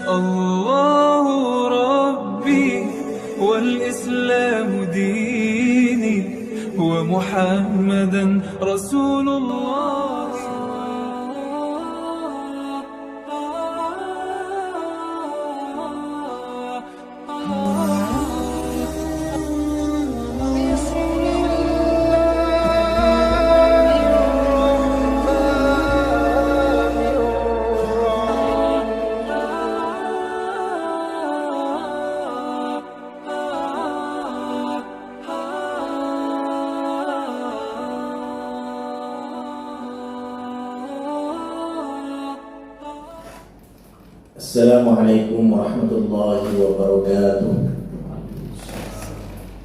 الله ربي والإسلام ديني ومحمدا رسول الله. Assalamualaikum warahmatullahi wabarakatuh.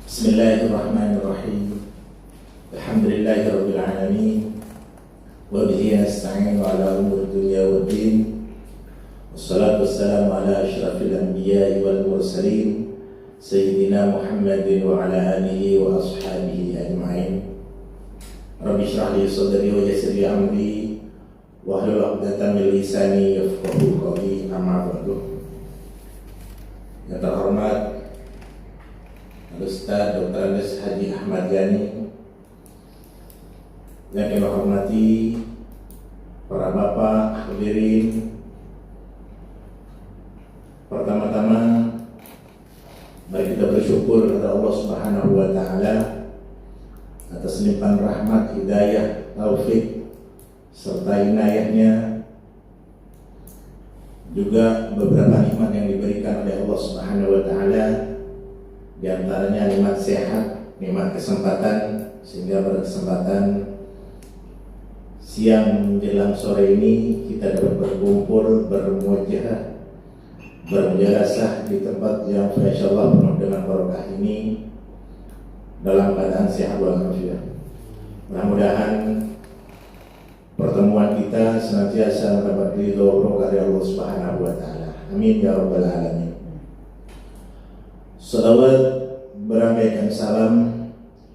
Bismillahirrahmanirrahim. Alhamdulillahirabbil alamin. Wa bihi nasta'inu ala umuri dunya waddin. Wassalatu wassalamu ala asyrafil anbiya'i wal mursalin sayyidina Muhammadin wa ala alihi wa ashabihi ajma'in. Rabbi shrah li sadri wa yassir li amri wahlul 'uqdatam min lisani yafqahu qawli. Amma ba'du. Yang terhormat Al-Ustaz Dr. Andes Haji Ahmad Yani, yang kami hormati para bapak hadirin, pertama-tama mari kita bersyukur kepada Allah Subhanahu wa taala atas limpahan rahmat, hidayah, taufik serta inayahnya, juga beberapa nikmat yang diberikan oleh Allah Subhanahu wa taala, di antaranya nikmat sehat, nikmat kesempatan, sehingga berkesempatan siang menjelang sore ini kita dapat berkumpul, bermuajahah, bermujalasah di tempat yang insyaallah penuh dengan barokah ini dalam keadaan sehat walafiat. Mudah-mudahan pertemuan kita senantiasa mendapat ridho barokah dari Allah Subhanahu wa taala. Amin ya rabbal alamin. Salawat beramaikan salam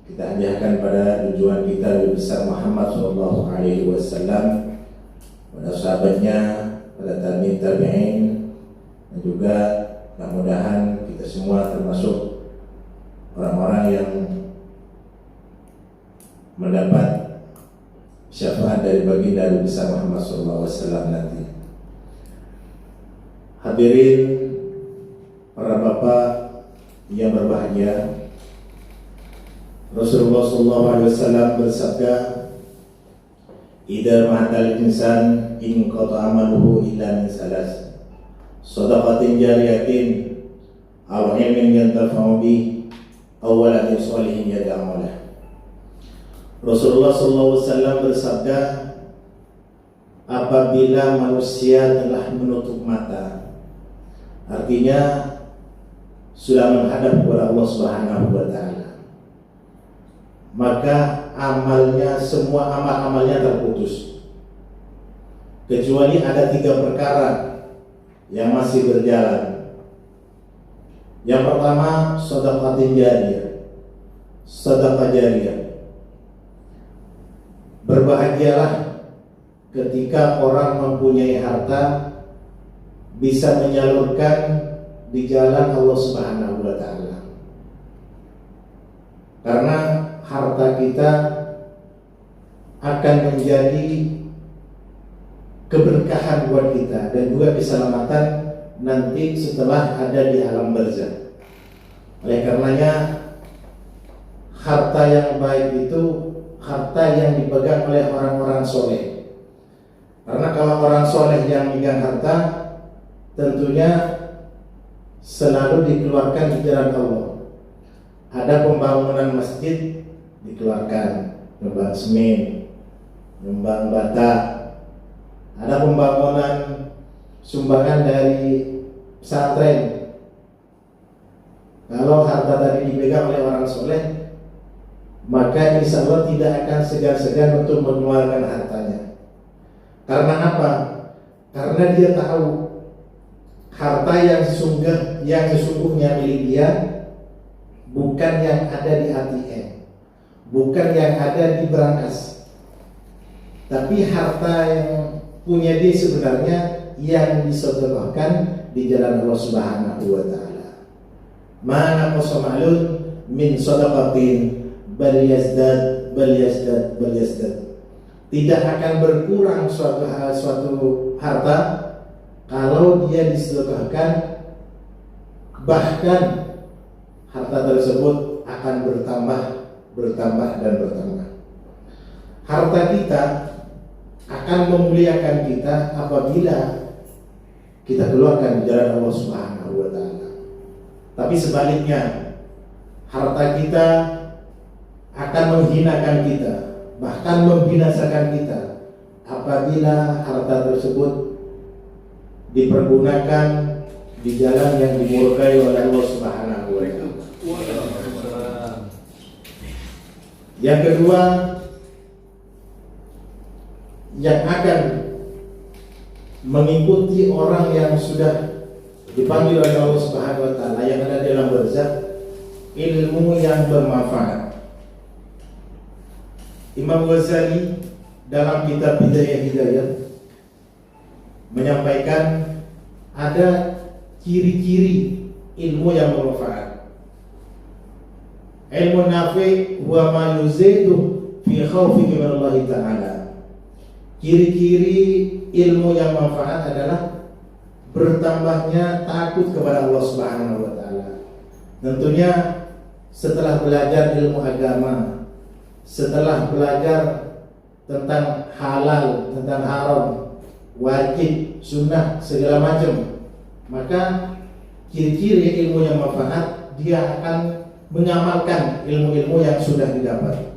kita hadiahkan pada tujuan kita Nabi besar Muhammad sallallahu alaihi wasallam, pada sahabatnya, pada tabi'in, dan juga mudah-mudahan kita semua termasuk orang-orang yang mendapat syafaat dari baginda Nabi besar Muhammad SAW nanti. Hadirin para bapak yang berbahagia, Rasulullah SAW bersabda, "Idza matal insan in qata amaluhu illa min salas, shadaqatin jariyatin aw ilmin yantafa'u bi aw waladin shalihin yad'u lahu." Rasulullah SAW bersabda, apabila manusia telah menutup mata, artinya sudah menghadap kepada Allah Subhanahu wa taala, maka amalnya, semua amal-amalnya terputus, kecuali ada 3 perkara yang masih berjalan. Yang pertama, shadaqatin jariyah, sedekah jariyah. Berbahagialah ketika orang mempunyai harta bisa menyalurkan di jalan Allah Subhanahu wa taala. Karena harta kita akan menjadi keberkahan buat kita dan juga keselamatan nanti setelah ada di alam barzakh. Oleh karenanya harta yang baik itu harta yang dipegang oleh orang-orang soleh. Karena kalau orang soleh yang megang harta, tentunya selalu dikeluarkan di jalan Allah. Ada pembangunan masjid dikeluarkan, nyumbang semen, nyumbang bata. Ada pembangunan sumbangan dari pesantren. Kalau harta tadi dipegang oleh orang soleh, maka insya Allah tidak akan segan-segan untuk mengeluarkan hartanya. Karena apa? Karena dia tahu harta yang sesungguhnya milik dia bukan yang ada di ATM, bukan yang ada di brankas, tapi harta yang punya dia sebenarnya yang disedekahkan di jalan Allah Subhanahu wa taala. Mana qasamalun min sadaqatin bal yazdad. Tidak akan berkurang suatu harta kalau dia disedekahkan, bahkan harta tersebut akan bertambah. Harta kita akan memuliakan kita apabila kita keluarkan di jalan Allah Subhanahu wa taala. Tapi sebaliknya, harta kita akan menghinakan kita, bahkan membinasakan kita apabila harta tersebut dipergunakan di jalan yang dimurkai oleh Allah Subhanahu wa taala. Yang kedua, yang akan mengikuti orang yang sudah dipanggil oleh Allah Subhanahu wa taala yang ada dalam barzakh, ilmu yang bermanfaat. Imam Ghazali dalam kitab Bidayah Hidayah menyampaikan ada ciri-ciri ilmu yang bermanfaat. Ilmu nafi wa ma yuzidu fi khawfika min Allah Ta'ala. Ciri-ciri ilmu yang manfaat adalah bertambahnya takut kepada Allah Subhanahu wa taala. Tentunya setelah belajar ilmu agama, setelah belajar tentang halal, tentang haram, wajib, sunnah, segala macam, maka ciri-ciri ilmu yang manfaat, dia akan mengamalkan ilmu-ilmu yang sudah didapat.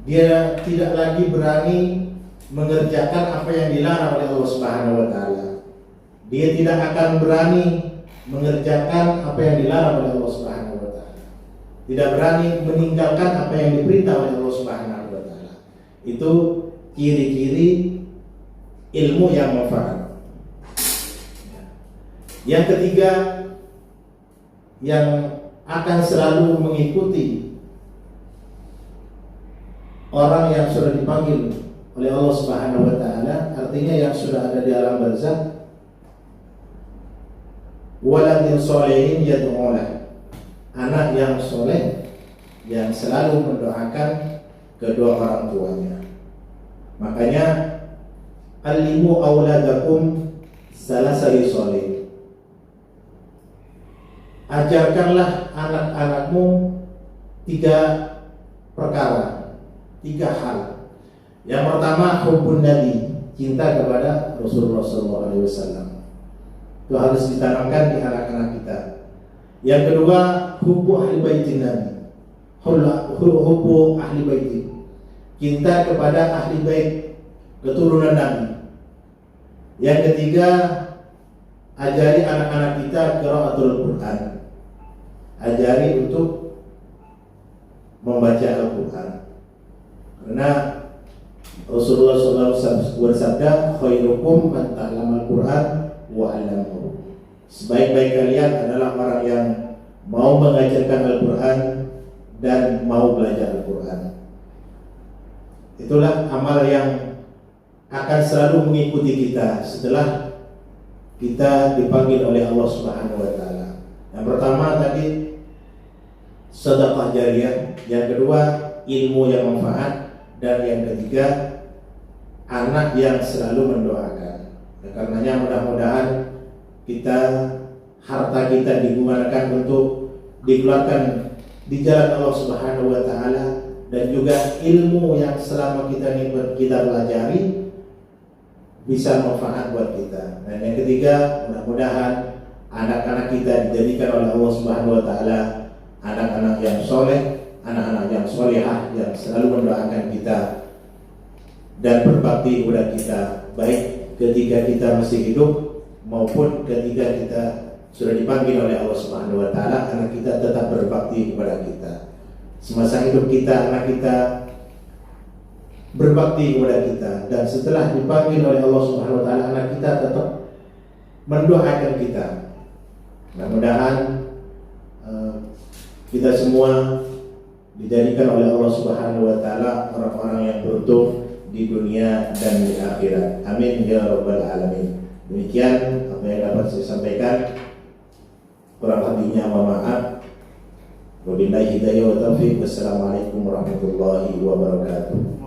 Dia tidak lagi berani mengerjakan apa yang dilarang oleh Allah Subhanahu wa taala. Dia tidak akan berani mengerjakan apa yang dilarang oleh Allah Subhanahu wa taala. Tidak berani meninggalkan apa yang diperintah oleh Allah Subhanahu wa taala. Itu ciri-ciri ilmu yang manfaat. Yang ketiga, yang akan selalu mengikuti orang yang sudah dipanggil oleh Allah Subhanahu wa taala, artinya yang sudah ada di alam barzakh, waladin sholihin yad'ulah, anak yang soleh yang selalu mendoakan kedua orang tuanya. Makanya alimu auladakum salasai soleh, ajarkanlah anak-anakmu 3 perkara, 3 hal. Yang pertama, hubbun nabi, cinta kepada Rasulullah SAW. Itu harus ditanamkan di anak-anak kita. Yang kedua, hubbu ahli baitin nabi, hubbu ahli baiti, cinta kepada ahli bait, keturunan Nabi. Yang ketiga, ajari anak-anak kita qiraatul Quran, ajari untuk membaca Al-Quran. Karena Rasulullah SAW bersabda, khairukum man ta'allama Al-Quran wa 'allamahu. Sebaik-baik kalian adalah orang yang mau mengajarkan Al-Quran dan mau belajar Al-Quran. Itulah amal yang akan selalu mengikuti kita setelah kita dipanggil oleh Allah Subhanahu wa taala. Yang pertama tadi sedekah jariyah, yang kedua ilmu yang manfaat, dan yang ketiga anak yang selalu mendoakan. Karenanya mudah-mudahan harta kita digunakan untuk dikeluarkan di jalan Allah Subhanahu wa taala, dan juga ilmu yang selama kita pelajari bisa manfaat buat kita. Dan yang ketiga, mudah-mudahan anak-anak kita dijadikan oleh Allah Subhanahu wa taala anak-anak yang soleh, anak-anak yang solehah, yang selalu mendoakan kita dan berbakti kepada kita, baik ketika kita masih hidup maupun ketika kita sudah dipanggil oleh Allah Subhanahu wa taala. Anak kita tetap berbakti kepada kita. Semasa hidup kita, anak kita berbakti kepada kita, dan setelah dipanggil oleh Allah Subhanahu wa taala, anak kita tetap mendoakan kita. Mudah-mudahan kita semua dijadikan oleh Allah Subhanahu wa taala orang-orang yang beruntung di dunia dan di akhirat. Amin ya rabbal alamin. Demikian apa yang dapat saya sampaikan. Kurang lebihnya mohon maaf. Wabillahi hidayah wa taufiq. Wassalamualaikum warahmatullahi wabarakatuh.